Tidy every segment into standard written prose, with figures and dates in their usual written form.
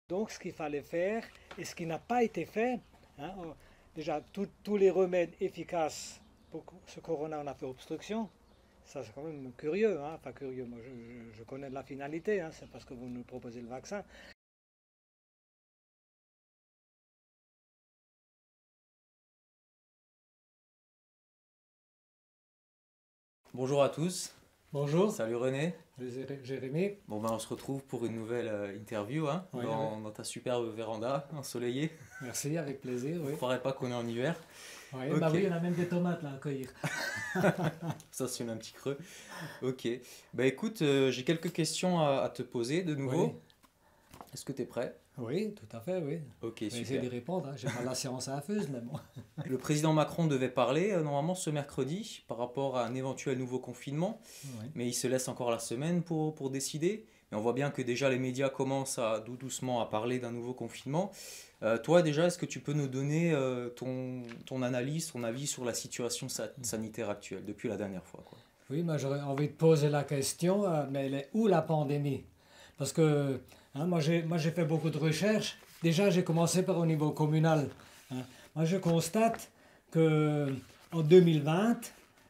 Donc ce qu'il fallait faire et ce qui n'a pas été fait, hein, déjà tous les remèdes efficaces pour ce corona, on a fait obstruction. Ça c'est quand même curieux, hein, enfin curieux, moi je connais la finalité, hein, c'est parce que vous nous proposez le vaccin. Bonjour à tous, Bonjour, salut René. Jérémy. Bon ben on se retrouve pour une nouvelle interview hein, Oui, dans ta superbe véranda ensoleillée. merci, avec plaisir. On Oui. ne croirait pas qu'on est en hiver. Oui, Ok. bah oui, on a même des tomates là à cueillir. Ça c'est un petit creux. Ok. Bah écoute, j'ai quelques questions à te poser de nouveau. Oui. Est-ce que tu es prêt? Oui, tout à fait, oui. Ok, Je vais essayer super. d'y répondre, hein. J'ai pas la science infuse, mais bon. Le président Macron devait parler normalement ce mercredi par rapport à un éventuel nouveau confinement, Oui. mais il se laisse encore la semaine pour décider. Mais on voit bien que déjà les médias commencent à doucement à parler d'un nouveau confinement. Toi déjà, est-ce que tu peux nous donner ton analyse, ton avis sur la situation sanitaire actuelle depuis la dernière fois, quoi? Oui, moi j'aurais envie de poser la question, mais elle est où la pandémie? Parce que hein, moi j'ai fait beaucoup de recherches. Déjà, j'ai commencé par au niveau communal, hein. Moi, je constate que en 2020,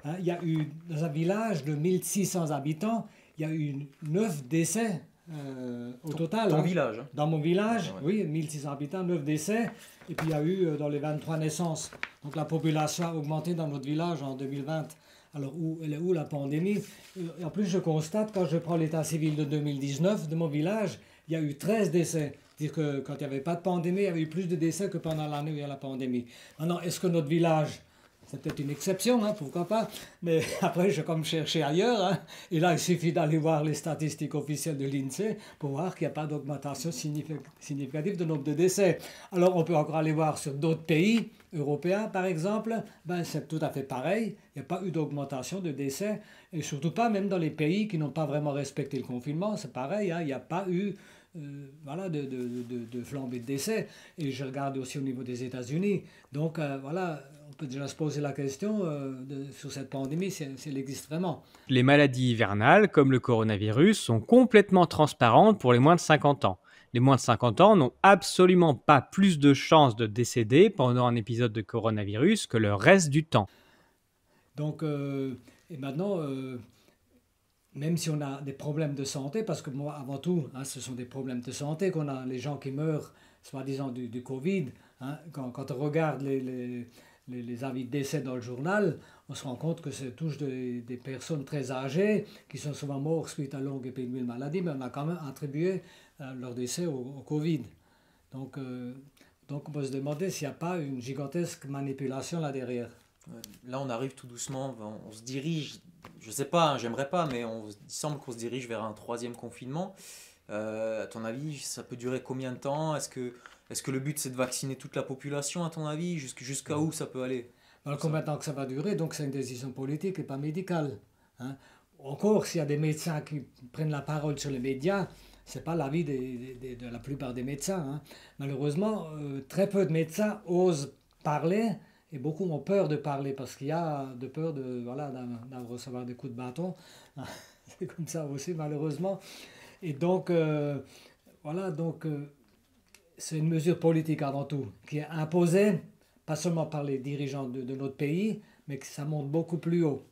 hein, il y a eu, dans un village de 1600 habitants, il y a eu 9 décès au total. Ton Hein. village, hein? Dans mon village, Ouais, ouais. oui, 1600 habitants, 9 décès. Et puis il y a eu dans les 23 naissances. Donc la population a augmenté dans notre village en 2020. Alors elle est où la pandémie? Et en plus, je constate, quand je prends l'état civil de 2019 de mon village, il y a eu 13 décès. C'est-à-dire que quand il n'y avait pas de pandémie, il y avait eu plus de décès que pendant l'année où il y a la pandémie. Maintenant, est-ce que notre village, c'est peut-être une exception, hein, pourquoi pas, mais après, j'ai comme cherché ailleurs, hein, et là, il suffit d'aller voir les statistiques officielles de l'INSEE pour voir qu'il n'y a pas d'augmentation significative de nombre de décès. Alors, on peut encore aller voir sur d'autres pays européens, par exemple, ben, c'est tout à fait pareil, il n'y a pas eu d'augmentation de décès, et surtout pas même dans les pays qui n'ont pas vraiment respecté le confinement, c'est pareil, hein, il n'y a pas eu voilà, de flambée de décès. Et je regarde aussi au niveau des États-Unis. Donc voilà, on peut déjà se poser la question sur cette pandémie, si elle existe vraiment. Les maladies hivernales, comme le coronavirus, sont complètement transparentes pour les moins de 50 ans. Les moins de 50 ans n'ont absolument pas plus de chances de décéder pendant un épisode de coronavirus que le reste du temps. Donc, et maintenant, même si on a des problèmes de santé, parce que moi, avant tout, hein, ce sont des problèmes de santé qu'on a, les gens qui meurent, soi-disant du Covid, hein, quand on regarde les avis de décès dans le journal, on se rend compte que c'est tous des personnes très âgées qui sont souvent mortes suite à longue et pénible maladie, mais on a quand même attribué leur décès au Covid. Donc on peut se demander s'il n'y a pas une gigantesque manipulation là derrière. Ouais. Là, on arrive tout doucement, on se dirige, je sais pas, hein, j'aimerais pas, mais il semble qu'on se dirige vers un troisième confinement. À ton avis, ça peut durer combien de temps? Est-ce que le but c'est de vacciner toute la population, à ton avis? Jusqu'à où ça peut aller? Alors combien de temps que ça va durer? Donc c'est une décision politique et pas médicale. Hein. Encore, s'il y a des médecins qui prennent la parole sur les médias, ce n'est pas l'avis de la plupart des médecins. Hein. Malheureusement, très peu de médecins osent parler. Et beaucoup ont peur de parler parce qu'il y a de peur de, voilà, d'en recevoir des coups de bâton. C'est comme ça aussi, malheureusement. Et donc, voilà, donc c'est une mesure politique avant tout, qui est imposée, pas seulement par les dirigeants de notre pays, mais que ça monte beaucoup plus haut.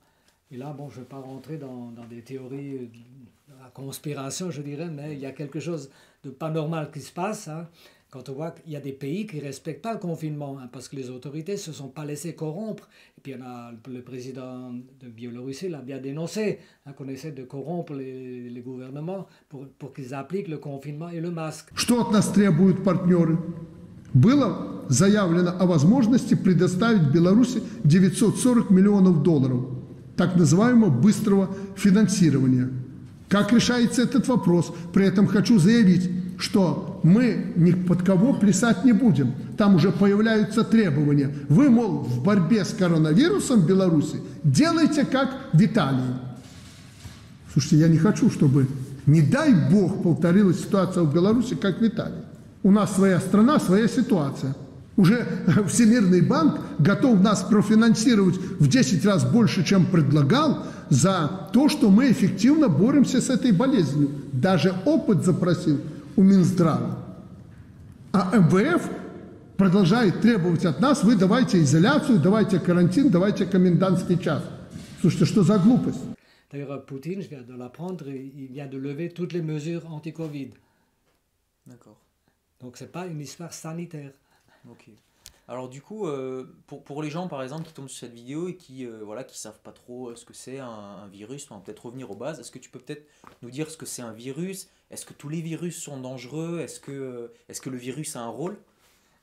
Et là, bon, je ne vais pas rentrer dans des théories de la conspiration, je dirais, mais il y a quelque chose de pas normal qui se passe, hein. Quand on voit qu'il y a des pays qui ne respectent pas le confinement, hein, parce que les autorités ne se sont pas laissées corrompre. Et puis il y en a, le président de Biélorussie l'a bien dénoncé, hein, qu'on essaie de corrompre les gouvernements pour qu'ils appliquent le confinement et le masque. Что от нас требуют партнеры? Было заявлено о возможности предоставить Беларуси 940 миллионов долларов, так называемого быстрого финансирования. Как решается этот вопрос? При этом хочу заявить, что мы ни под кого плясать не будем. Там уже появляются требования. Вы, мол, в борьбе с коронавирусом в Беларуси делайте как в Италии. Слушайте, я не хочу, чтобы, не дай бог, повторилась ситуация в Беларуси, как в Италии. У нас своя страна, своя ситуация. Уже Всемирный банк готов нас профинансировать в 10 раз больше, чем предлагал, за то, что мы эффективно боремся с этой болезнью. Даже опыт запросил у Минздрава. А МВФ продолжает требовать от нас, вы давайте изоляцию, давайте карантин, давайте комендантский час. Слушайте, что за глупость? D'ailleurs, Poutine, je viens de l'apprendre, il vient de lever toutes les mesures anti-Covid. D'accord. Donc c'est pas une histoire sanitaire. Ok. Alors du coup, pour les gens par exemple qui tombent sur cette vidéo et qui voilà qui savent pas trop ce que c'est un virus, on va peut-être revenir aux bases. Est-ce que tu peux peut-être nous dire ce que c'est un virus? Est-ce que tous les virus sont dangereux? Est-ce que le virus a un rôle?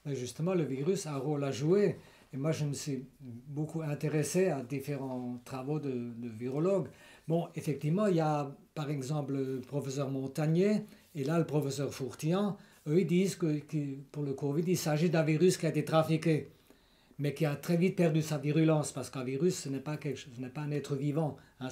Mais justement, le virus a un rôle à jouer. Et moi, je me suis beaucoup intéressé à différents travaux de virologues. Bon, effectivement, il y a par exemple le professeur Montagnier et là le professeur Fourtian. Eux, ils disent que pour le Covid, il s'agit d'un virus qui a été trafiqué, mais qui a très vite perdu sa virulence, parce qu'un virus, ce n'est pas un être vivant. Hein,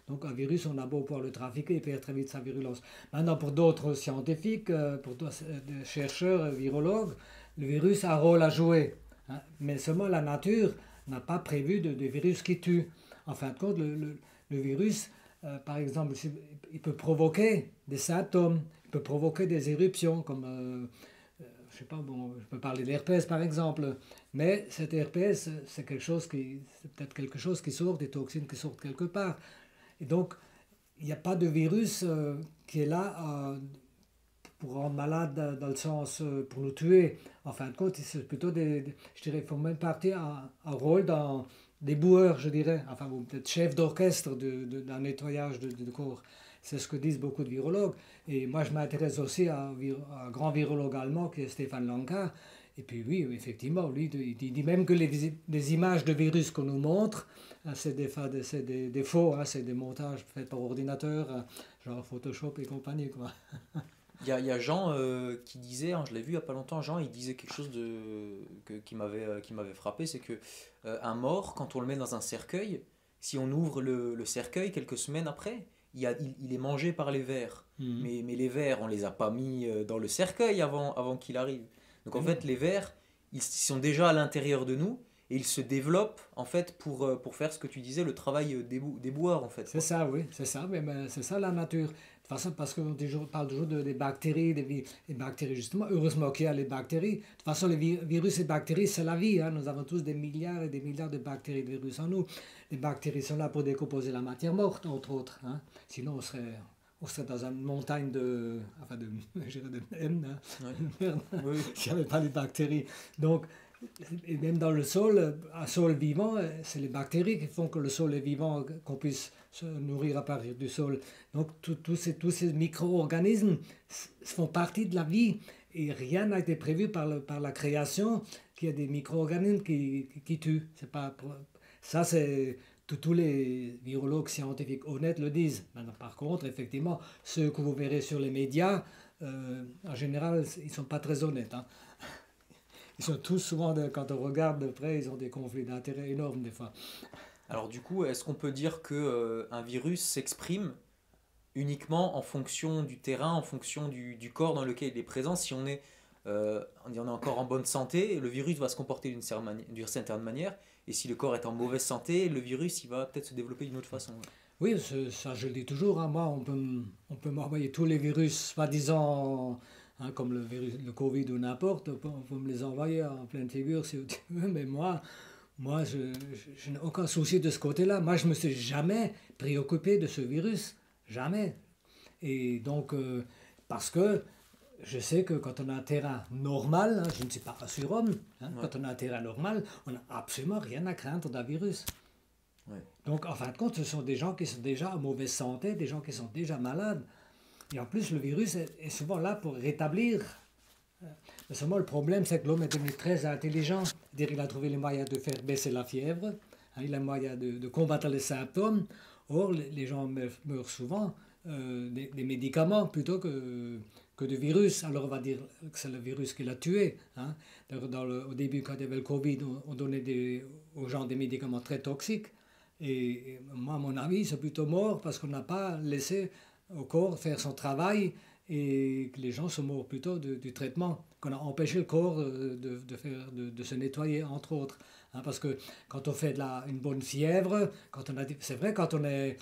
donc un virus, on a beau pouvoir le trafiquer, il perd très vite sa virulence. Maintenant, pour d'autres scientifiques, pour d'autres chercheurs, virologues, le virus a un rôle à jouer. Hein, mais seulement la nature n'a pas prévu de virus qui tue. En fin de compte, le virus, par exemple, il peut provoquer des symptômes, il peut provoquer des éruptions, comme, je sais pas, bon, je peux parler de l'herpès par exemple, mais cet herpès, c'est peut-être quelque chose qui sort, des toxines qui sortent quelque part. Et donc, il n'y a pas de virus qui est là pour rendre malade dans le sens pour nous tuer. En fin de compte, c'est plutôt je dirais, il faut même partir un rôle dans des boueurs, je dirais, enfin, ou peut-être chef d'orchestre d'un nettoyage de corps. C'est ce que disent beaucoup de virologues. Et moi, je m'intéresse aussi à un grand virologue allemand qui est Stefan Lanka. Et puis oui, effectivement, lui, il dit même que les images de virus qu'on nous montre, c'est des faux, hein, c'est des montages faits par ordinateur, genre Photoshop et compagnie, quoi. Il y a Jean qui disait, hein, je l'ai vu il n'y a pas longtemps, Jean, il disait quelque chose qui m'avait frappé, c'est que un mort, quand on le met dans un cercueil, si on ouvre le cercueil quelques semaines après, il est mangé par les vers. Mais les vers, on les a pas mis dans le cercueil avant qu'il arrive. Donc en fait, les vers, ils sont déjà à l'intérieur de nous et ils se développent en fait pour faire ce que tu disais, le travail des boueurs en fait. C'est ça, oui, c'est ça, mais c'est ça la nature. De toute façon, parce qu'on parle toujours des bactéries, des bactéries justement, heureusement qu'il y a les bactéries. De toute façon, les virus et bactéries, c'est la vie. Hein. Nous avons tous des milliards et des milliards de bactéries, de virus en nous. Les bactéries sont là pour décomposer la matière morte, entre autres. Hein. Sinon, on serait dans une montagne de haine, hein. Ouais. Oui. S'il n'y avait pas les bactéries. Donc, et même dans le sol, un sol vivant, c'est les bactéries qui font que le sol est vivant, qu'on puisse se nourrir à partir du sol. Donc tous ces micro-organismes font partie de la vie et rien n'a été prévu par la création qu'il y a des micro-organismes qui tuent. Ça, c'est tous les virologues scientifiques honnêtes le disent. Maintenant, par contre, effectivement, ceux que vous verrez sur les médias, en général, ils ne sont pas très honnêtes. Hein. Ils sont tous souvent, quand on regarde de près, ils ont des conflits d'intérêts énormes des fois. Alors du coup, est-ce qu'on peut dire que un virus s'exprime uniquement en fonction du terrain, en fonction du corps dans lequel il est présent? Si on est encore en bonne santé, le virus va se comporter d'une certaine manière, et si le corps est en mauvaise santé, le virus il va peut-être se développer d'une autre façon. Oui, ça je le dis toujours. Hein. Moi, on peut m'envoyer tous les virus, soi-disant, hein, comme le Covid ou n'importe, on peut me les envoyer en pleine figure si tu veux, mais moi je n'ai aucun souci de ce côté-là. Moi, je ne me suis jamais préoccupé de ce virus. Jamais. Et donc, parce que je sais que quand on a un terrain normal, hein, je ne suis pas un surhomme, hein, Ouais. quand on a un terrain normal, on n'a absolument rien à craindre d'un virus. Ouais. Donc, en fin de compte, ce sont des gens qui sont déjà en mauvaise santé, des gens qui sont déjà malades. Et en plus, le virus est souvent là pour rétablir. Mais seulement le problème, c'est que l'homme est devenu très intelligent. C'est-à-dire qu'il a trouvé les moyens de faire baisser la fièvre, hein, il a le moyen de combattre les symptômes. Or, les gens meurent souvent des médicaments plutôt que de virus. Alors, on va dire que c'est le virus qui l'a tué. Hein. Au début, quand il y avait le Covid, on donnait aux gens des médicaments très toxiques. Et moi, à mon avis, c'est plutôt mort parce qu'on n'a pas laissé au corps faire son travail et que les gens sont morts plutôt du traitement, qu'on a empêché le corps de se nettoyer, entre autres. Hein, parce que quand on fait une bonne fièvre, c'est vrai, quand on est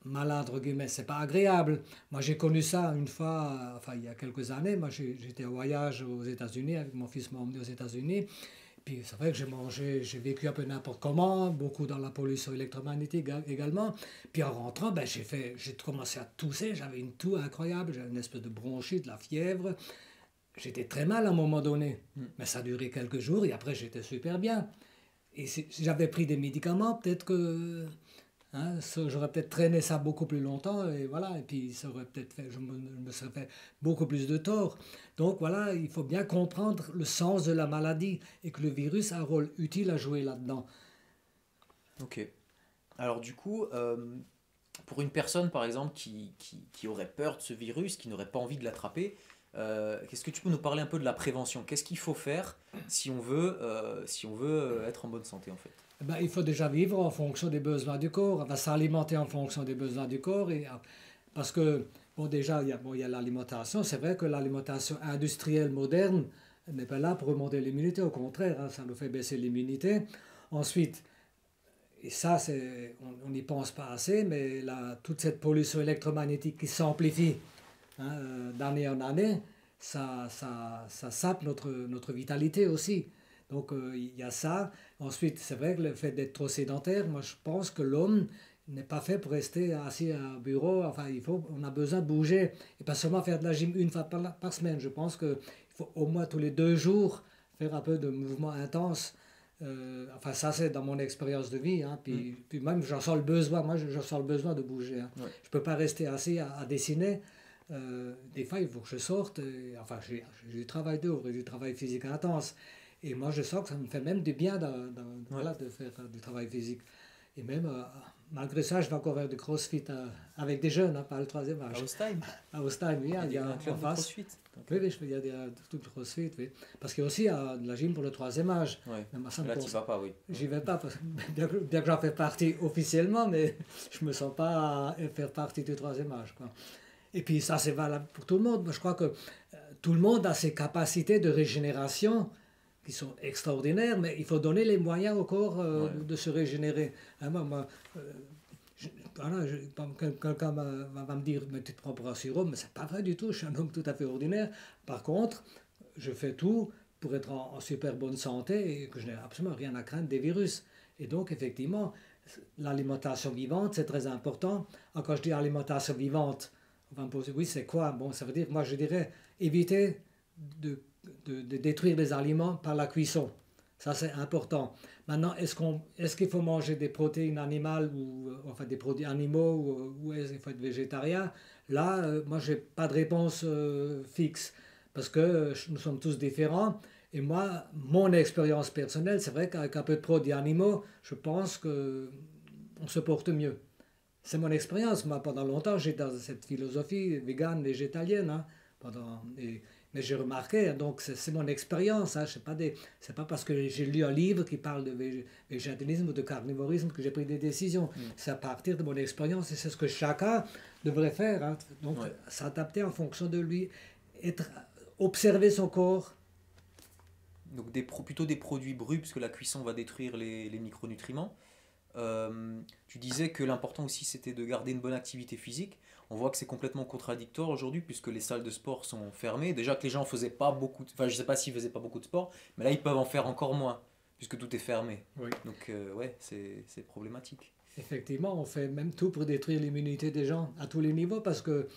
malade, entre guillemets, c'est pas agréable. Moi, j'ai connu ça une fois, enfin, il y a quelques années. Moi, j'étais en voyage aux États-Unis, avec mon fils m'a emmené aux États-Unis. Puis c'est vrai que j'ai vécu un peu n'importe comment, beaucoup dans la pollution électromagnétique également. Puis en rentrant, ben, j'ai commencé à tousser, j'avais une toux incroyable, j'avais une espèce de bronchite, de la fièvre. J'étais très mal à un moment donné, mais ça a duré quelques jours et après j'étais super bien. Et si j'avais pris des médicaments, peut-être que hein, j'aurais peut-être traîné ça beaucoup plus longtemps et voilà, et puis ça aurait peut-être fait, je me serais fait beaucoup plus de tort. Donc voilà, il faut bien comprendre le sens de la maladie et que le virus a un rôle utile à jouer là-dedans. Ok. Alors du coup, pour une personne par exemple qui aurait peur de ce virus, qui n'aurait pas envie de l'attraper, qu'est-ce que tu peux nous parler un peu de la prévention? Qu'est-ce qu'il faut faire si on veut être en bonne santé en fait? Ben, il faut déjà vivre en fonction des besoins du corps, enfin, s'alimenter en fonction des besoins du corps. Parce que, bon, déjà, il y a l'alimentation. C'est vrai que l'alimentation industrielle moderne n'est pas là pour remonter l'immunité. Au contraire, hein, ça nous fait baisser l'immunité. Ensuite, et ça, on n'y pense pas assez, mais toute cette pollution électromagnétique qui s'amplifie hein, d'année en année, ça sape notre vitalité aussi. Donc il y a ça. Ensuite, c'est vrai que le fait d'être trop sédentaire, moi je pense que l'homme n'est pas fait pour rester assis à un bureau. Enfin, on a besoin de bouger. Et pas seulement faire de la gym une fois par semaine. Je pense qu'il faut au moins tous les 2 jours faire un peu de mouvement intense. Enfin, ça c'est dans mon expérience de vie. Hein. Puis même j'en sens le besoin. Moi, je sens le besoin de bouger. Hein. Ouais. Je ne peux pas rester assis à dessiner. Des fois, il faut que je sorte. Enfin, j'ai du travail dur, du travail physique intense. Et moi, je sens que ça me fait même du bien voilà, de faire du travail physique. Et même, malgré ça, je vais encore faire du crossfit avec des jeunes, hein, pas le troisième âge. À Ostheim, À Ostheim, oui, il y a un club en de face. crossfit. Oui, oui, il y a des tout de crossfit, oui. Parce qu'il y a aussi de la gym pour le troisième âge. Ouais. Mais moi, ça me Là, tu pose- vas pas, oui. J'y vais pas, bien que j'en fais partie officiellement, mais je me sens pas à faire partie du troisième âge, quoi. Et puis ça, c'est valable pour tout le monde. Moi, je crois que tout le monde a ses capacités de régénération qui sont extraordinaires, mais il faut donner les moyens au corps Ouais. de se régénérer. Hein, voilà, quelqu'un va me dire, mais tu te prends pour un surhomme, mais c'est pas vrai du tout, je suis un homme tout à fait ordinaire. Par contre, je fais tout pour être en super bonne santé et que je n'ai absolument rien à craindre des virus. Et donc, effectivement, l'alimentation vivante, c'est très important. Alors, quand je dis alimentation vivante, on va me poser, oui, c'est quoi? Bon, ça veut dire, moi, je dirais, éviter de, de détruire les aliments par la cuisson. Ça, c'est important. Maintenant, est-ce qu'il faut manger des protéines animales ou enfin des produits animaux ou est-ce qu'il faut être végétarien? Là, moi, je n'ai pas de réponse fixe parce que nous sommes tous différents. Et moi, mon expérience personnelle, c'est vrai qu'avec un peu de produits animaux, je pense qu'on se porte mieux. C'est mon expérience. Moi, pendant longtemps, j'étais dans cette philosophie végane, végétalienne. Hein, mais j'ai remarqué, donc c'est mon expérience. Hein, c'est pas parce que j'ai lu un livre qui parle de végétalisme ou de carnivorisme que j'ai pris des décisions. C'est à partir de mon expérience et c'est ce que chacun devrait faire. Hein, donc, s'adapter en fonction de lui, observer son corps. Donc plutôt des produits bruts, parce que la cuisson va détruire les micronutriments. Tu disais que l'important aussi c'était de garder une bonne activité physique. On voit que c'est complètement contradictoire aujourd'hui puisque les salles de sport sont fermées. Déjà que les gens faisaient pas beaucoup, enfin je sais pas s'ils faisaient pas beaucoup de sport, mais là ils peuvent en faire encore moins puisque tout est fermé. Oui. Donc ouais, c'est problématique. Effectivement, on fait même tout pour détruire l'immunité des gens à tous les niveaux parce que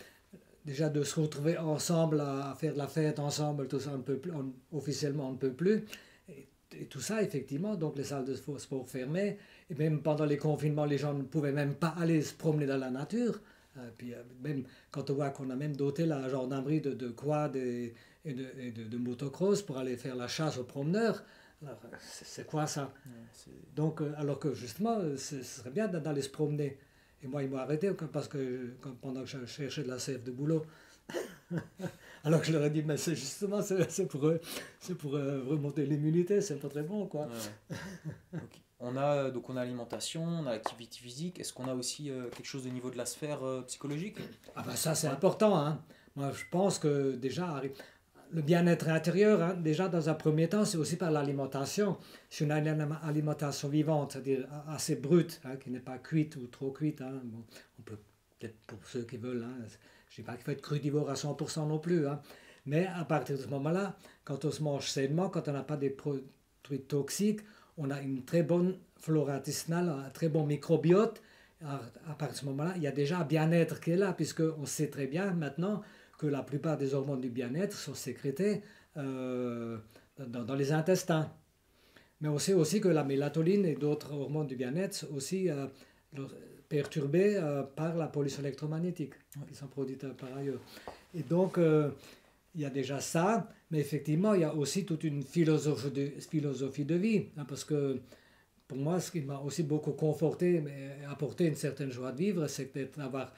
déjà de se retrouver ensemble à faire de la fête ensemble, tout ça, on ne peut plus, officiellement on ne peut plus. Et tout ça, effectivement, donc les salles de sport fermées, et même pendant les confinements, les gens ne pouvaient même pas aller se promener dans la nature. Puis même quand on voit qu'on a même doté la gendarmerie de quad et de motocross pour aller faire la chasse aux promeneurs, alors, c'est quoi ça? Donc, alors que justement, ce serait bien d'aller se promener. Et moi, ils m'ont arrêté parce que pendant que je cherchais de la sève de boulot, alors que je leur ai dit, mais c'est justement, c'est pour remonter l'immunité, c'est pas très bon, quoi. Ouais. Okay. On a l'alimentation, on a l'activité physique. Est-ce qu'on a aussi quelque chose au niveau de la sphère psychologique? Ah ben ça, c'est important, hein. Moi, je pense que déjà, le bien-être intérieur, hein, déjà dans un premier temps, c'est aussi par l'alimentation. Si on a une alimentation vivante, c'est-à-dire assez brute, hein, qui n'est pas cuite ou trop cuite, hein, bon, on peut peut-être pour ceux qui veulent. Hein. Je ne dis pas qu'il faut être crudivore à 100% non plus. Hein. Mais à partir de ce moment-là, quand on se mange sainement, quand on n'a pas des produits toxiques, on a une très bonne flore intestinale, un très bon microbiote. À partir de ce moment-là, il y a déjà un bien-être qui est là, puisqu'on sait très bien maintenant que la plupart des hormones du bien-être sont sécrétées dans les intestins. Mais on sait aussi que la mélatonine et d'autres hormones du bien-être sont aussi perturbées par la pollution électromagnétique, qui sont produites par ailleurs. Et donc, il y a déjà ça, mais effectivement, il y a aussi toute une philosophie de vie, hein, parce que pour moi, ce qui m'a aussi beaucoup conforté et apporté une certaine joie de vivre, c'est d'avoir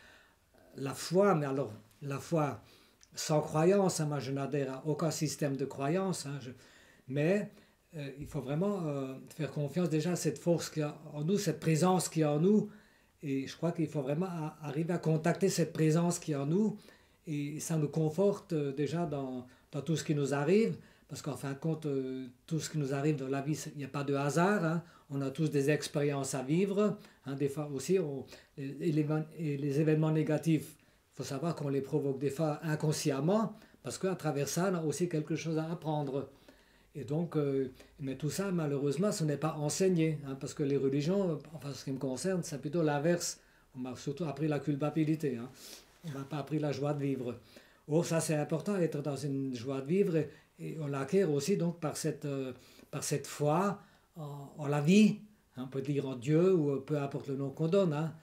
la foi, mais alors la foi sans croyance, hein, moi je n'adhère à aucun système de croyance, hein, mais il faut vraiment faire confiance déjà à cette force qu'il y a en nous, cette présence qu'il y a en nous, et je crois qu'il faut vraiment arriver à contacter cette présence qui est en nous, et ça nous conforte déjà dans tout ce qui nous arrive, parce qu'en fin de compte, tout ce qui nous arrive dans la vie, il n'y a pas de hasard, hein. On a tous des expériences à vivre, hein. Des fois aussi, et les événements négatifs, il faut savoir qu'on les provoque des fois inconsciemment, parce qu'à travers ça, on a aussi quelque chose à apprendre. Et donc, mais tout ça, malheureusement, ce n'est pas enseigné, hein, parce que les religions, enfin, ce qui me concerne, c'est plutôt l'inverse. On m'a surtout appris la culpabilité, hein. On ne m'a pas appris la joie de vivre. Or, ça, c'est important, être dans une joie de vivre, et on l'acquiert aussi donc par cette foi en la vie, hein, on peut dire en Dieu, ou peu importe le nom qu'on donne. Hein.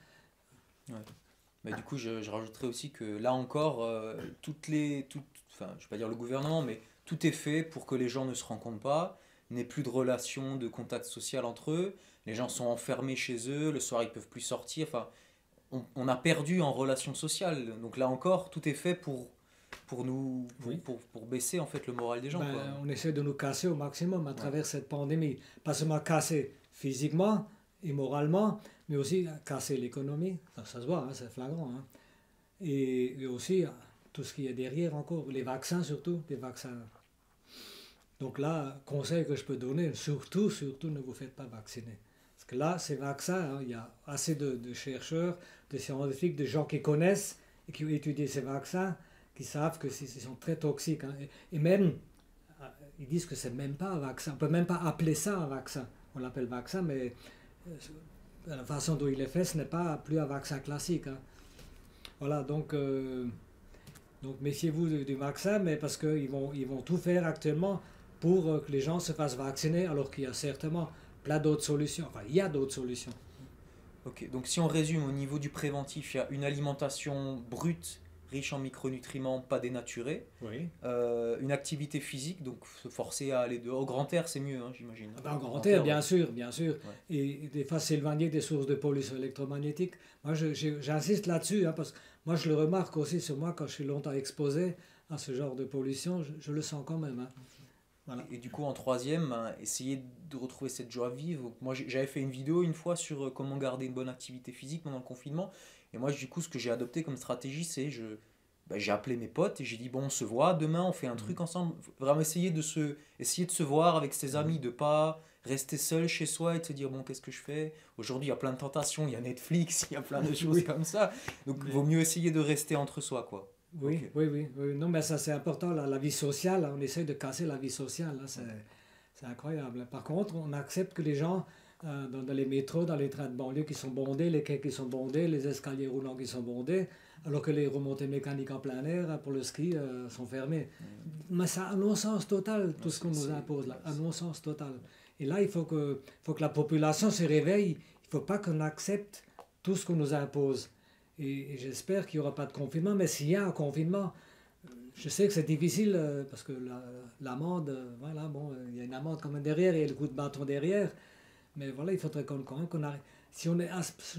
Ouais. Mais du coup, je rajouterais aussi que là encore, enfin, je ne vais pas dire le gouvernement, mais tout est fait pour que les gens ne se rencontrent pas, n'aient plus de relations, de contact social entre eux. Les gens sont enfermés chez eux, le soir ils ne peuvent plus sortir. Enfin, on a perdu en relations sociales. Donc là encore, tout est fait pour baisser en fait le moral des gens. Quoi. On essaie de nous casser au maximum à travers cette pandémie. Pas seulement casser physiquement et moralement, mais aussi casser l'économie. Ça se voit, hein, c'est flagrant. Hein. Et aussi tout ce qui est derrière encore, les vaccins surtout, les vaccins. Donc là, conseil que je peux donner, surtout ne vous faites pas vacciner. Parce que là, ces vaccins, hein, il y a assez de chercheurs, de scientifiques, de gens qui connaissent et qui ont étudié ces vaccins, qui savent que ils sont très toxiques. Hein. Et même, ils disent que c'est même pas un vaccin. On ne peut même pas appeler ça un vaccin. On l'appelle vaccin, mais la façon dont il est fait, ce n'est pas plus un vaccin classique. Hein. Voilà, donc méfiez-vous du vaccin, mais parce qu'ils vont tout faire actuellement pour que les gens se fassent vacciner, alors qu'il y a certainement plein d'autres solutions. Enfin, il y a d'autres solutions. Ok, donc si on résume au niveau du préventif, il y a une alimentation brute, riche en micronutriments, pas dénaturés. Oui. Une activité phisique, donc se forcer à aller dehors. Au grand air, c'est mieux, hein, j'imagine. Au grand air, bien ouais. sûr, bien sûr. Ouais. Et des fois s'éloigner des sources de pollution électromagnétique. Moi, j'insiste là-dessus, hein, parce que moi, je le remarque aussi sur moi quand je suis longtemps exposé à ce genre de pollution, je le sens quand même. Hein. Voilà. Et du coup, en troisième, essayer de retrouver cette joie vive. Donc, moi, j'avais fait une vidéo une fois sur comment garder une bonne activité physique pendant le confinement. Et moi, du coup, ce que j'ai adopté comme stratégie, c'est j'ai appelé mes potes et j'ai dit, bon, on se voit demain, on fait un truc ensemble. Vraiment essayer de se voir avec ses amis, de pas rester seul chez soi et de se dire, bon, qu'est-ce que je fais? Aujourd'hui, il y a plein de tentations, il y a Netflix, il y a plein de choses comme ça. Donc, il vaut mieux essayer de rester entre soi, quoi. Oui, Okay. oui. Non, mais ça c'est important, la vie sociale, on essaie de casser la vie sociale, là, c'est incroyable. Par contre, on accepte que les gens, dans les métros, dans les trains de banlieue qui sont bondés, les quais qui sont bondés, les escaliers roulants qui sont bondés, alors que les remontées mécaniques en plein air pour le ski sont fermées. Mais c'est un non-sens total, tout ce qu'on nous impose là, un non-sens total. Et là, il faut que la population se réveille, il ne faut pas qu'on accepte tout ce qu'on nous impose. Et j'espère qu'il n'y aura pas de confinement, mais s'il y a un confinement, je sais que c'est difficile parce que l'amende, voilà, bon, il y a une amende quand même derrière, il y a le coup de bâton derrière, mais voilà, il faudrait quand même qu'on arrive. Si on est,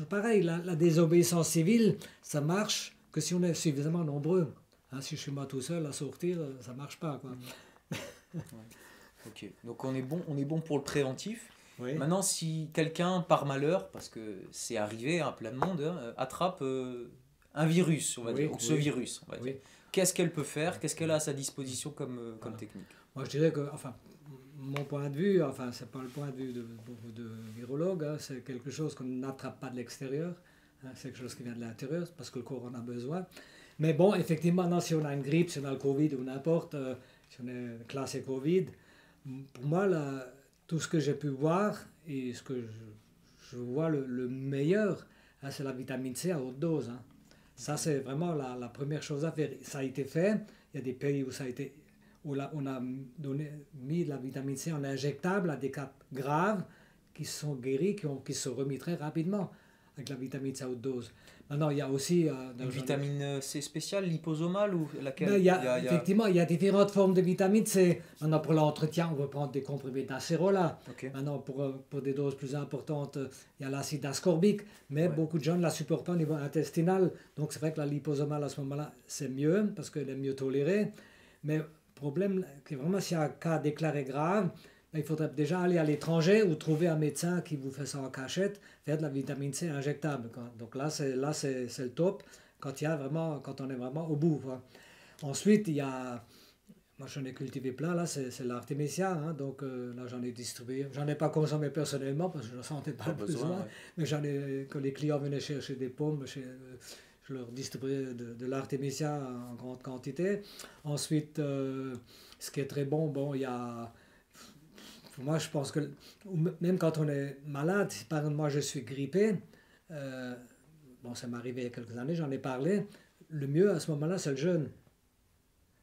pareil, la désobéissance civile, ça marche que si on est suffisamment nombreux. Hein, si je suis moi tout seul à sortir, ça ne marche pas, quoi. Ouais. Ok, donc on est bon pour le préventif. Oui. Maintenant, si quelqu'un, par malheur, parce que c'est arrivé à plein de monde, hein, attrape un virus, on va dire, ou ce virus, on va dire, qu'est-ce qu'elle peut faire? Qu'est-ce qu'elle a à sa disposition comme technique? Moi, je dirais que, enfin, mon point de vue, enfin, c'est pas le point de vue de virologue, hein, c'est quelque chose qu'on n'attrape pas de l'extérieur. hein, c'est quelque chose qui vient de l'intérieur, parce que le corps en a besoin. Mais bon, effectivement, non, si on a une grippe, si on a le Covid ou n'importe, si on est classé Covid, pour moi, là, tout ce que j'ai pu voir et ce que je vois le meilleur, hein, c'est la vitamine C à haute dose. Hein. Ça, c'est vraiment la première chose à faire. Ça a été fait. Il y a des pays où ça a été, où là, on a mis la vitamine C en injectable à des cas graves qui se sont guéris, qui se sont remis très rapidement avec la vitamine C à haute dose. Maintenant, il y a aussi... une vitamine C spéciale, liposomale ou laquelle? Effectivement, il y a différentes formes de vitamine C. Maintenant, pour l'entretien, on va prendre des comprimés d'acérola. Okay. Maintenant, pour des doses plus importantes, il y a l'acide ascorbique. Mais beaucoup de gens ne la supportent pas au niveau intestinal. Donc, c'est vrai que la liposomale, à ce moment-là, c'est mieux parce qu'elle est mieux tolérée. Mais le problème, c'est vraiment s'il y a un cas déclaré grave, il faudrait déjà aller à l'étranger ou trouver un médecin qui vous fait ça en cachette, faire de la vitamine C injectable. Donc là, c'est le top quand on est vraiment au bout. Quoi. Ensuite, il y a, moi j'en ai cultivé plein, là, c'est l'artémisia. Hein, donc là, j'en ai distribué. J'en ai pas consommé personnellement parce que je ne sentais pas le besoin. Ouais. Mais quand les clients venaient chercher des pommes, je leur distribuais de l'artémisia en grande quantité. Ensuite, ce qui est très bon, il y a... Moi, je pense que même quand on est malade, si par exemple moi je suis grippé, ça m'est arrivé il y a quelques années, j'en ai parlé, le mieux à ce moment-là, c'est le jeûne.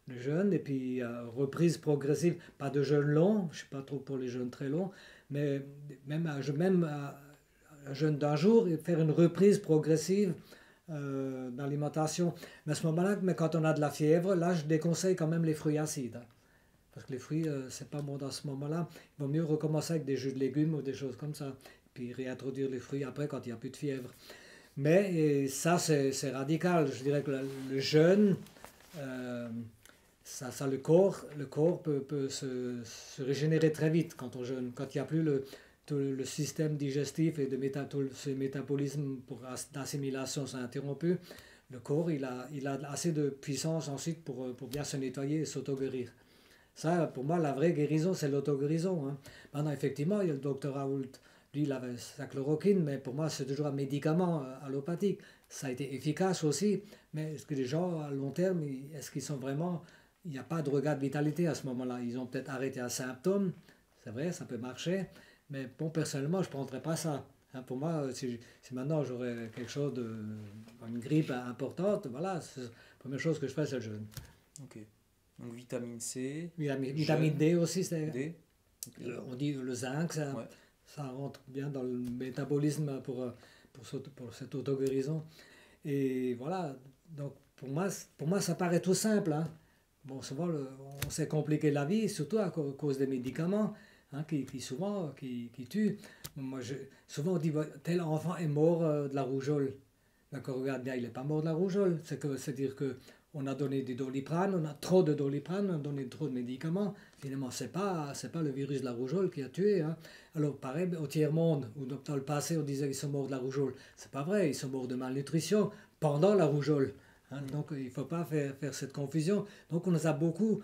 Le jeûne et puis reprise progressive, pas de jeûne long, je ne suis pas trop pour les jeûnes très longs, mais même un jeûne d'un jour et faire une reprise progressive d'alimentation. Mais à ce moment-là, quand on a de la fièvre, là je déconseille quand même les fruits acides. Parce que les fruits, c'est pas bon dans ce moment-là. Il vaut mieux recommencer avec des jus de légumes ou des choses comme ça. Puis réintroduire les fruits après quand il n'y a plus de fièvre. Mais ça, c'est radical. Je dirais que le jeûne, le corps peut se régénérer très vite quand on jeûne. Quand il n'y a plus le système digestif et ce métabolisme d'assimilation s'est interrompu, le corps, il a assez de puissance ensuite pour bien se nettoyer et s'auto-guérir. Ça, pour moi, la vraie guérison, c'est l'auto-guérison. Hein. Maintenant, effectivement, il y a le docteur Raoult, lui, il avait sa chloroquine, mais pour moi, c'est toujours un médicament allopathique. Ça a été efficace aussi, mais est-ce que les gens, à long terme, est-ce qu'ils sont vraiment... Il n'y a pas de regard de vitalité à ce moment-là. Ils ont peut-être arrêté un symptôme, c'est vrai, ça peut marcher, mais bon, personnellement, je ne prendrais pas ça. Hein, pour moi, si maintenant j'aurais quelque chose une grippe importante, voilà, la première chose que je fais, c'est le jeûne. Ok. Donc vitamine C. Vitamine D aussi, c'est. D. Okay. On dit le zinc, ça rentre bien dans le métabolisme pour cette auto-guérison. Et voilà, donc pour moi ça paraît tout simple. Hein. Bon, souvent on s'est compliqué la vie, surtout à cause des médicaments hein, qui souvent qui tuent. Souvent on dit tel enfant est mort de la rougeole. D'accord, regarde bien, il n'est pas mort de la rougeole. C'est-à-dire que on a donné du Doliprane, on a trop de Doliprane, on a donné trop de médicaments. Finalement, c'est pas le virus de la rougeole qui a tué. Hein. Alors, pareil, au tiers-monde, où dans le passé, on disait qu'ils sont morts de la rougeole. C'est pas vrai, ils sont morts de malnutrition pendant la rougeole. Hein. Donc, il ne faut pas faire cette confusion. Donc, on nous a beaucoup...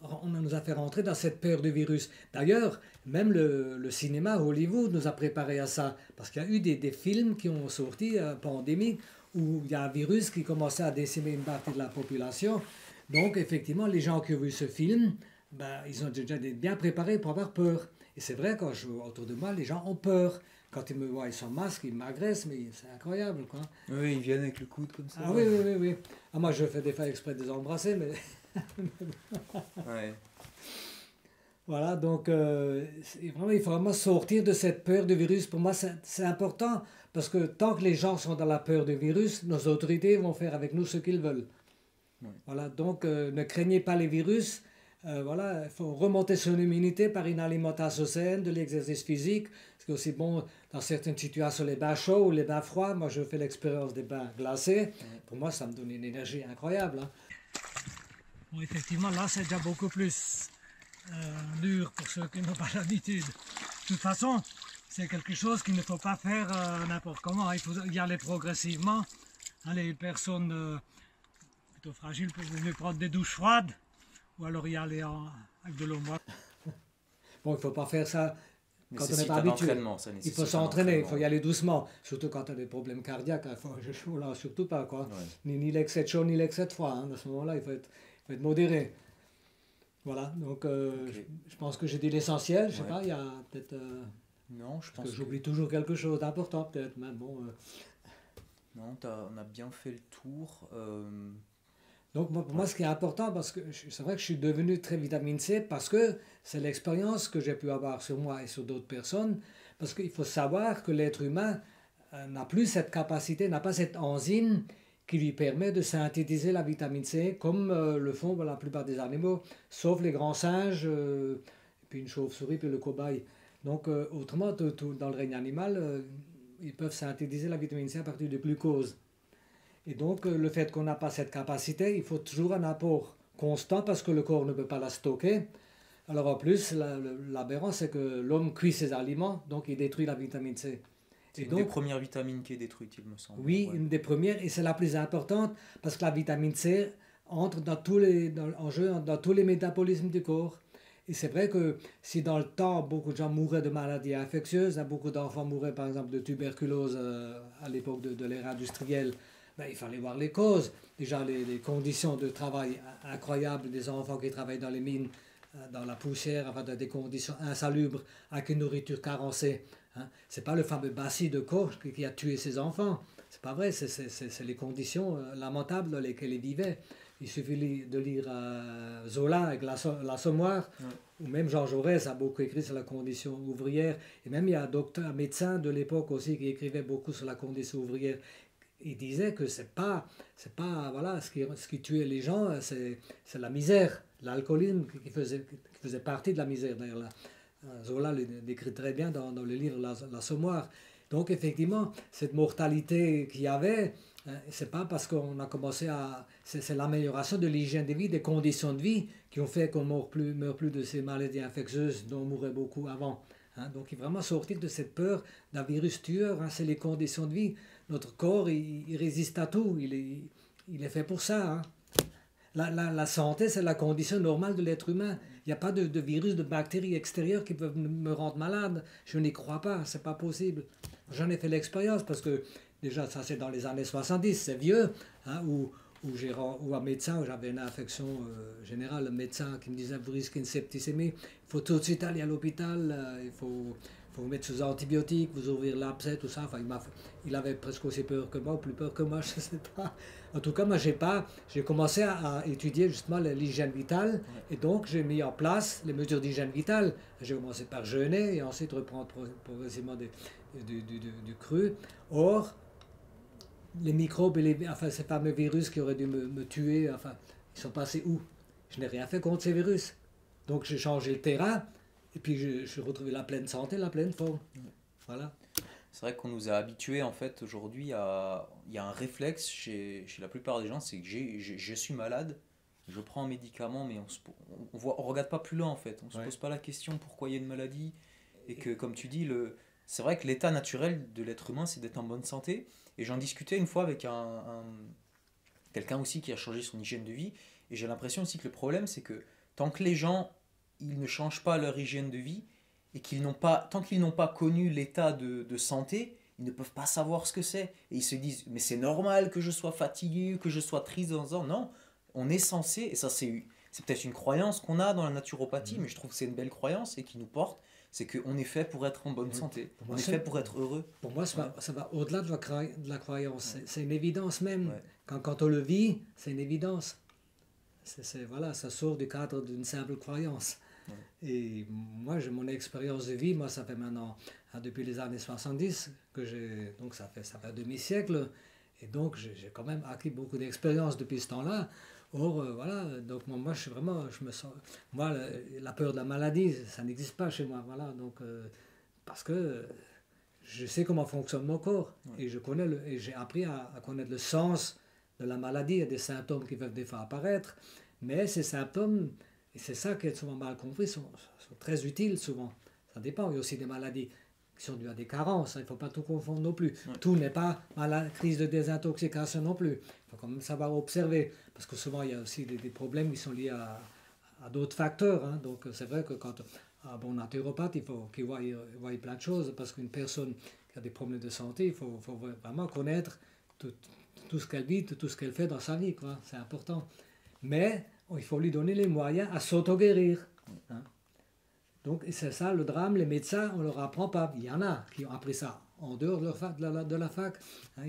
on nous a fait rentrer dans cette peur du virus. D'ailleurs, même le cinéma Hollywood nous a préparé à ça. Parce qu'il y a eu des films qui ont sorti pandémiques où il y a un virus qui commençait à décimer une partie de la population. Donc, effectivement, les gens qui ont vu ce film, ils ont déjà été bien préparés pour avoir peur. Et c'est vrai, quand je vois autour de moi, les gens ont peur. Quand ils me voient sans masque, ils m'agressent, mais c'est incroyable, quoi. Oui, ils viennent avec le coude comme ça. Ah oui. Ah, moi, je fais des fois exprès de les embrasser, mais... Ouais. Voilà, donc vraiment, il faut vraiment sortir de cette peur du virus. Pour moi, c'est important, parce que tant que les gens sont dans la peur du virus, nos autorités vont faire avec nous ce qu'ils veulent. Ouais. Voilà, donc ne craignez pas les virus. Voilà, il faut remonter son immunité par une alimentation saine, de l'exercice physique. C'est aussi bon dans certaines situations, les bains chauds ou les bains froids. Moi, je fais l'expérience des bains glacés. Ouais. Pour moi, ça me donne une énergie incroyable. Hein. Bon, effectivement, là, c'est déjà beaucoup plus dur pour ceux qui n'ont pas l'habitude. De toute façon, c'est quelque chose qu'il ne faut pas faire n'importe comment. Il faut y aller progressivement. Hein, les personnes plutôt fragiles peuvent prendre des douches froides ou alors y aller avec de l'eau moite. Bon, il ne faut pas faire ça. Mais quand c'est on n'est si pas un habitué. entraînement, ça Il nécessite faut un s'entraîner, il faut entraînement. y aller doucement. Surtout quand tu as des problèmes cardiaques. Il faut, là, surtout pas, quoi. Ouais. Ni l'excès de chaud, ni l'excès de froid. Hein. À ce moment-là, il faut être modéré. Voilà, donc Ok. je pense que j'ai dit l'essentiel. Je sais Ouais. pas, il y a peut-être... Non, je que pense que j'oublie toujours quelque chose d'important, peut-être. Mais bon, non, on a bien fait le tour. donc pour moi, ce qui est important, parce que c'est vrai que je suis devenu très vitamine C, parce que c'est l'expérience que j'ai pu avoir sur moi et sur d'autres personnes, parce qu'il faut savoir que l'être humain n'a plus cette capacité, n'a pas cette enzyme qui lui permet de synthétiser la vitamine C, comme le font la plupart des animaux, sauf les grands singes, et puis une chauve-souris, puis le cobaye. Donc autrement, dans le règne animal, ils peuvent synthétiser la vitamine C à partir du glucose. Et donc, le fait qu'on n'a pas cette capacité, il faut toujours un apport constant parce que le corps ne peut pas la stocker. Alors en plus, l'aberrance, c'est que l'homme cuit ses aliments, donc il détruit la vitamine C. C'est Et une des donc, premières vitamines qui est détruite, il me semble. oui, Ouais. une des premières, et c'est la plus importante, parce que la vitamine C entre en jeu dans tous les métabolismes du corps. Et c'est vrai que si dans le temps, beaucoup de gens mouraient de maladies infectieuses, beaucoup d'enfants mouraient par exemple de tuberculose à l'époque de l'ère industrielle, ben, il fallait voir les causes. Déjà les conditions de travail incroyables des enfants qui travaillent dans les mines, dans la poussière, enfin, dans des conditions insalubres, avec une nourriture carencée. Hein. C'est pas le fameux Bassi de Koch qui a tué ses enfants. C'est pas vrai, c'est les conditions lamentables dans lesquelles ils vivaient. Il suffit de lire Zola avec l'Assommoir, ou même Georges Jaurès a beaucoup écrit sur la condition ouvrière. Et même il y a un médecin de l'époque aussi qui écrivait beaucoup sur la condition ouvrière. Il disait que c'est pas voilà, ce qui tuait les gens, c'est la misère, l'alcoolisme qui faisait partie de la misère. D'ailleurs, Zola le décrit très bien dans le livre L'Assommoir. Donc effectivement, cette mortalité qu'il y avait, c'est pas parce qu'on a commencé à... C'est l'amélioration de l'hygiène de vie, des conditions de vie qui ont fait qu'on meurt plus de ces maladies infectieuses dont on mourait beaucoup avant. Hein. Donc il faut vraiment sortir de cette peur d'un virus tueur, hein. C'est les conditions de vie. Notre corps, il résiste à tout, il est fait pour ça. Hein. La santé, c'est la condition normale de l'être humain. Il n'y a pas de virus, de bactéries extérieures qui peuvent me rendre malade. Je n'y crois pas, c'est pas possible. J'en ai fait l'expérience parce que déjà, ça c'est dans les années 70, c'est vieux, hein, où un médecin, où j'avais une infection générale, le médecin qui me disait vous risquez une septicémie, il faut tout de suite aller à l'hôpital, il faut vous mettre sous antibiotiques, vous ouvrir l'abcès, tout ça. Enfin, il avait presque aussi peur que moi, ou plus peur que moi, je ne sais pas. En tout cas, moi, j'ai commencé à étudier justement l'hygiène vitale, et donc j'ai mis en place les mesures d'hygiène vitale. J'ai commencé par jeûner, et ensuite reprendre progressivement du cru. Or, les microbes et enfin, ces fameux virus qui auraient dû me tuer, enfin, ils sont passés où? Je n'ai rien fait contre ces virus. Donc j'ai changé le terrain, et puis je suis retrouvé la pleine santé, la pleine forme. Voilà. C'est vrai qu'on nous a habitués en fait aujourd'hui à... Il y a un réflexe chez la plupart des gens, c'est que je suis malade, je prends un médicament, mais on regarde pas plus loin en fait. On se pose pas la question pourquoi il y a une maladie. Et que comme tu dis, c'est vrai que l'état naturel de l'être humain, c'est d'être en bonne santé. Et j'en discutais une fois avec quelqu'un aussi qui a changé son hygiène de vie. Et j'ai l'impression aussi que le problème, c'est que tant que les gens ils ne changent pas leur hygiène de vie, et tant qu'ils n'ont pas connu l'état de santé, ils ne peuvent pas savoir ce que c'est. Et ils se disent, mais c'est normal que je sois fatigué, que je sois triste dans un... Non, on est censé, et ça c'est peut-être une croyance qu'on a dans la naturopathie, mais je trouve que c'est une belle croyance et qui nous porte, c'est qu'on est fait pour être en bonne santé, on est fait pour être heureux. Pour moi, ça va au-delà de la croyance, c'est une évidence même. Ouais. Quand on le vit, c'est une évidence. Voilà, ça sort du cadre d'une simple croyance. Ouais. Et moi, j'ai mon expérience de vie, moi ça fait maintenant, depuis les années 70, donc ça fait un demi-siècle, et donc j'ai quand même acquis beaucoup d'expérience depuis ce temps-là. Or, voilà, donc moi je me sens, moi la peur de la maladie, ça n'existe pas chez moi, voilà, donc parce que je sais comment fonctionne mon corps, ouais. Et j'ai appris à connaître le sens de la maladie. Il y a des symptômes qui peuvent des fois apparaître, mais ces symptômes, et c'est ça qui est souvent mal compris, sont très utiles souvent. Ça dépend. Il y a aussi des maladies qui sont dues à des carences. Il ne faut pas tout confondre non plus. Ouais. Tout n'est pas crise de désintoxication non plus. Il faut quand même savoir observer. Parce que souvent, il y a aussi des problèmes qui sont liés à d'autres facteurs. Hein. Donc, c'est vrai que quand un bon naturopathe, il faut qu'il voie plein de choses, parce qu'une personne qui a des problèmes de santé, il faut vraiment connaître tout ce qu'elle vit, tout ce qu'elle fait dans sa vie, quoi. C'est important. Mais il faut lui donner les moyens à s'auto-guérir. Hein. Donc c'est ça le drame, les médecins, on ne leur apprend pas. Il y en a qui ont appris ça en dehors de la fac. Hein,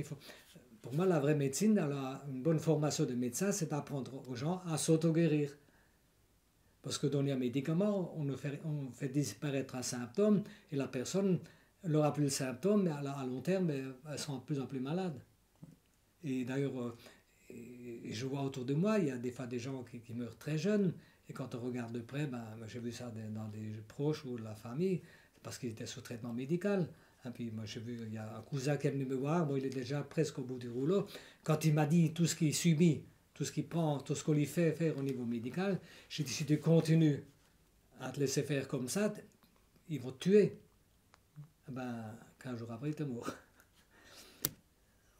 pour moi, la vraie médecine, une bonne formation de médecin, c'est d'apprendre aux gens à s'auto-guérir. Parce que donner un médicament, on fait disparaître un symptôme et la personne n'aura plus le symptôme, mais à long terme, elle sera de plus en plus malade. Et d'ailleurs, je vois autour de moi, il y a des fois des gens qui meurent très jeunes. Et quand on regarde de près, j'ai vu ça dans des proches ou de la famille, parce qu'ils étaient sous traitement médical. Et puis moi j'ai vu, il y a un cousin qui est venu me voir, bon, il est déjà presque au bout du rouleau. Quand il m'a dit tout ce qu'il subit, tout ce qu'il prend, tout ce qu'on lui fait faire au niveau médical, j'ai dit si tu continues à te laisser faire comme ça, ils vont te tuer. 15 jours après, il était mort.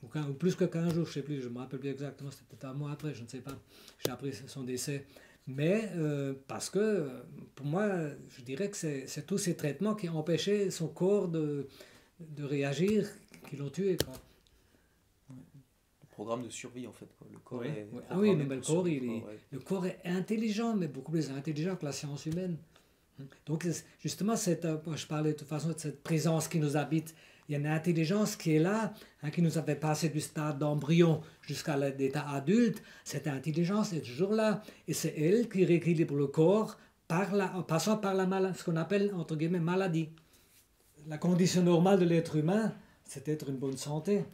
Ou plus que 15 jours, je ne sais plus, je ne me rappelle plus exactement, c'était peut-être un mois après, je ne sais pas. J'ai appris son décès. Mais parce que, pour moi, je dirais que c'est tous ces traitements qui ont empêché son corps de réagir, qui l'ont tué, quoi. Le programme de survie, en fait, quoi. Le corps est oui, mais le corps est intelligent, mais beaucoup plus intelligent que la science humaine. Donc, justement, je parlais de toute façon de cette présence qui nous habite. Il y a une intelligence qui est là, hein, qui nous a fait passer du stade d'embryon jusqu'à l'état adulte. Cette intelligence est toujours là. Et c'est elle qui rééquilibre le corps en passant par ce qu'on appelle, entre guillemets, maladie. La condition normale de l'être humain, c'est d'être une bonne santé.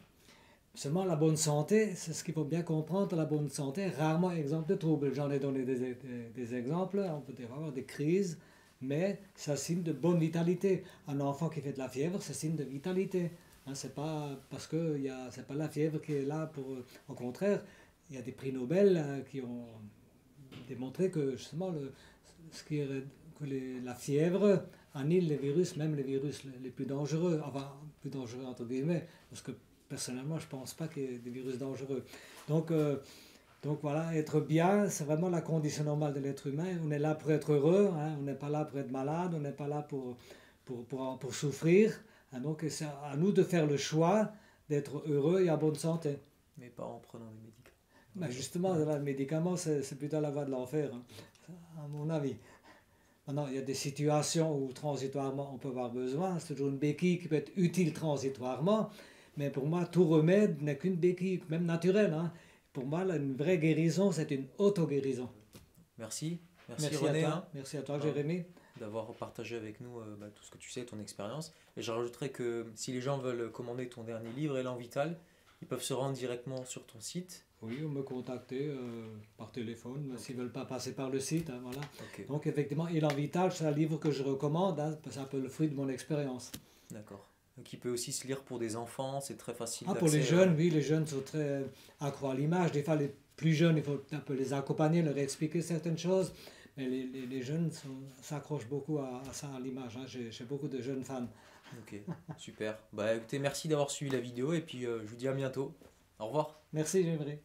Seulement, la bonne santé, c'est ce qu'il faut bien comprendre. La bonne santé, rarement exemple de trouble. J'en ai donné des exemples. On peut avoir des crises. Mais c'est un signe de bonne vitalité. Un enfant qui fait de la fièvre, c'est signe de vitalité. Hein, c'est pas parce que c'est pas la fièvre qui est là pour. Au contraire, il y a des prix Nobel qui ont démontré que justement la fièvre annule les virus, même les virus les plus dangereux. Enfin, plus dangereux entre guillemets, parce que personnellement, je pense pas qu'il y ait des virus dangereux. Donc voilà, être bien, c'est vraiment la condition normale de l'être humain. On est là pour être heureux, hein, on n'est pas là pour être malade, on n'est pas là pour souffrir. Hein, donc c'est à nous de faire le choix d'être heureux et en bonne santé. Mais pas en prenant des médicaments. Justement, le médicament, c'est plutôt la voie de l'enfer, hein, à mon avis. Maintenant, il y a des situations où transitoirement on peut avoir besoin. C'est toujours une béquille qui peut être utile transitoirement. Mais pour moi, tout remède n'est qu'une béquille, même naturelle, hein. Pour moi, une vraie guérison, c'est une auto-guérison. Merci René. Merci à toi, Jérémy. D'avoir partagé avec nous tout ce que tu sais, ton expérience. Et je rajouterais que si les gens veulent commander ton dernier livre, Élan Vital, ils peuvent se rendre directement sur ton site. Oui, ou me contacter par téléphone, s'ils ne veulent pas passer par le site. Hein, voilà. Okay. Donc effectivement, Élan Vital, c'est un livre que je recommande, hein, c'est un peu le fruit de mon expérience. D'accord. Qui peut aussi se lire pour des enfants, c'est très facile d'accès. Pour les jeunes, oui, les jeunes sont très accros à l'image. Des fois, les plus jeunes, il faut un peu les accompagner, leur expliquer certaines choses. Mais les jeunes s'accrochent beaucoup à ça, à l'image. Hein. J'ai beaucoup de jeunes fans. Ok, super. Écoutez, merci d'avoir suivi la vidéo et puis je vous dis à bientôt. Au revoir. Merci, Jérémy.